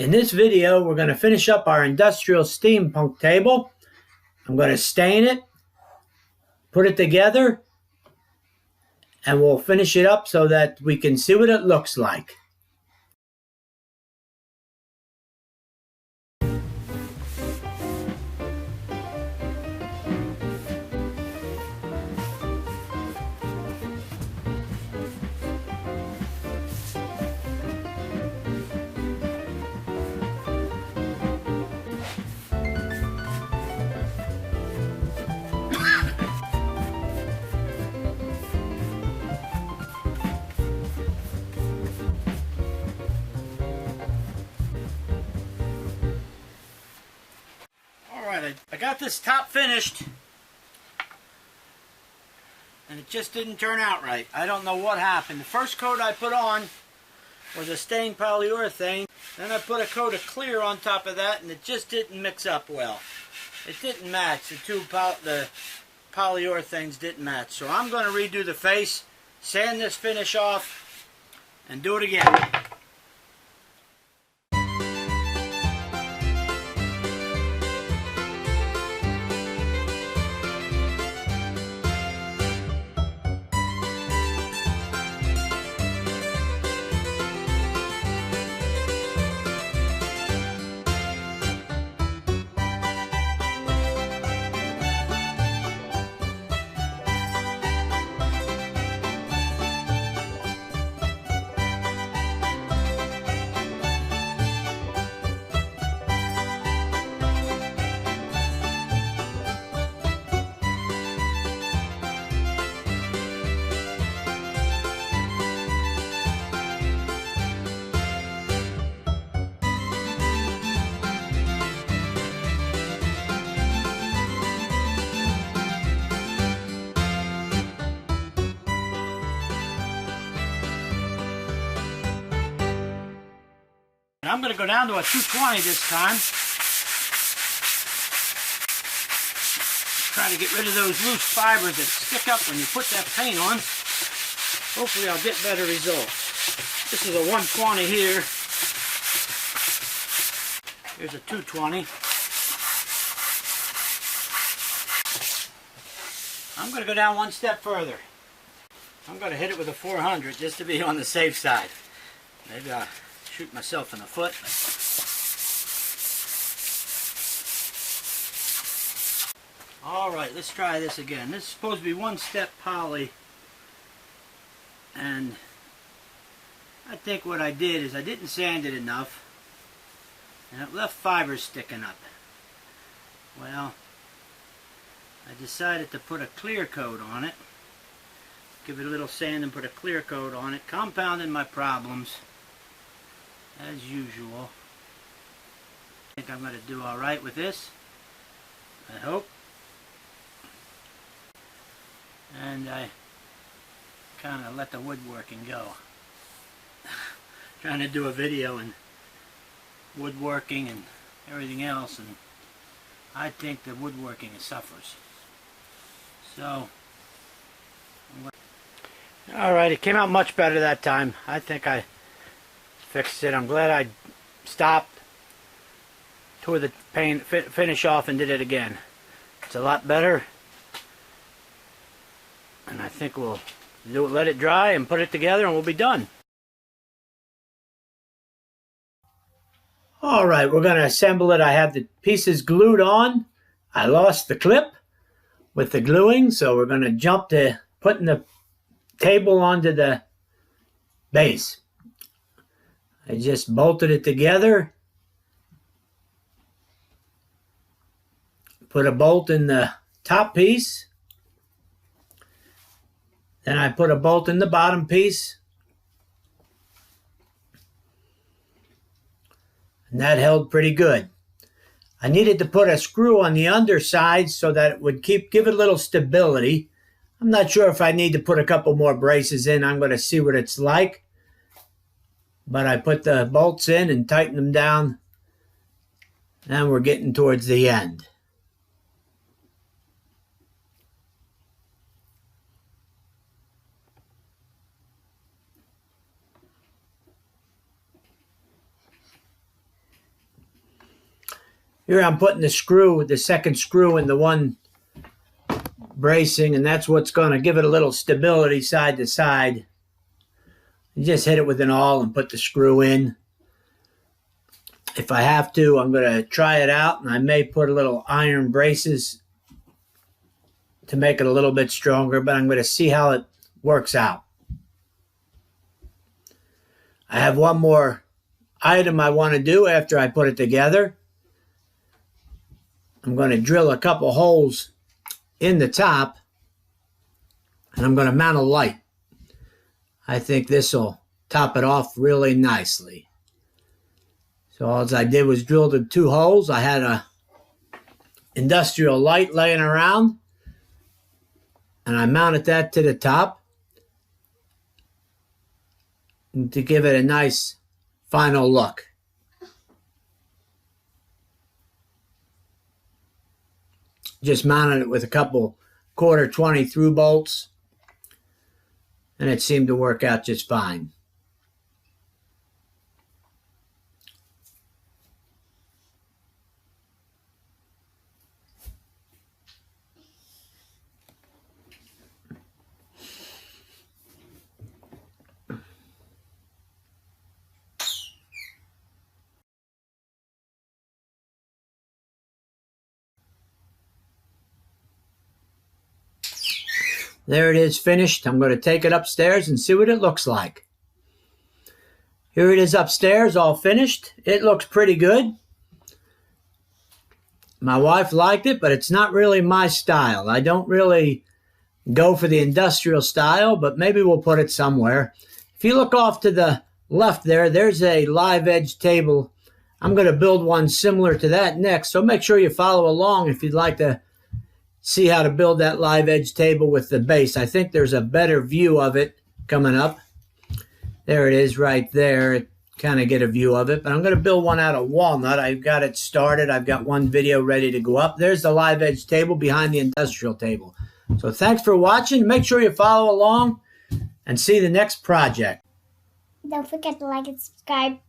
In this video, we're going to finish up our industrial steampunk table. I'm going to stain it, put it together, and we'll finish it up so that we can see what it looks like. I got this top finished, and it just didn't turn out right. I don't know what happened. The first coat I put on was a stained polyurethane. Then I put a coat of clear on top of that, and it just didn't mix up well. It didn't match. The polyurethanes didn't match. So I'm going to redo the face, sand this finish off, and do it again. I'm going to go down to a 220 this time. Try to get rid of those loose fibers that stick up when you put that paint on. Hopefully I'll get better results. This is a 120 here. Here's a 220. I'm going to go down one step further. I'm going to hit it with a 400 just to be on the safe side. Maybe I'll shoot myself in the foot. Alright, let's try this again. This is supposed to be one step poly, and I think what I did is I didn't sand it enough, and it left fibers sticking up. Well, I decided to put a clear coat on it, give it a little sand and put a clear coat on it, compounding my problems as usual. I think I'm going to do alright with this, I hope. And I kind of let the woodworking go. Trying to do a video and woodworking and everything else, and I think the woodworking suffers. So, alright, it came out much better that time. I think I fixed it. I'm glad I stopped, tore the paint finish off, and did it again. It's a lot better, and I think we'll let it dry and put it together and we'll be done. Alright, we're going to assemble it. I have the pieces glued on. I lost the clip with the gluing, so we're going to jump to putting the table onto the base. I just bolted it together, put a bolt in the top piece, then I put a bolt in the bottom piece, and that held pretty good. I needed to put a screw on the underside so that it would give it a little stability. I'm not sure if I need to put a couple more braces in. I'm going to see what it's like. But I put the bolts in and tightened them down. And we're getting towards the end. Here I'm putting the second screw in the one bracing, and that's what's going to give it a little stability side to side. You just hit it with an awl and put the screw in. If I have to, I'm going to try it out, and I may put a little iron braces to make it a little bit stronger, but I'm going to see how it works out. I have one more item I want to do after I put it together. I'm going to drill a couple holes in the top, and I'm going to mount a light. I think this will top it off really nicely. So all I did was drill the 2 holes. I had a industrial light laying around, and I mounted that to the top to give it a nice final look. Just mounted it with a couple 1/4 through bolts, and it seemed to work out just fine. There it is finished. I'm going to take it upstairs and see what it looks like. Here it is upstairs, all finished. It looks pretty good. My wife liked it, but it's not really my style. I don't really go for the industrial style, but maybe we'll put it somewhere. If you look off to the left there, there's a live edge table. I'm going to build one similar to that next, so make sure you follow along if you'd like to see how to build that live edge table with the base. I think there's a better view of it coming up. There it is right there. Kind of get a view of it. But I'm going to build one out of walnut. I've got it started. I've got one video ready to go up. There's the live edge table behind the industrial table. So thanks for watching. Make sure you follow along and see the next project. Don't forget to like and subscribe.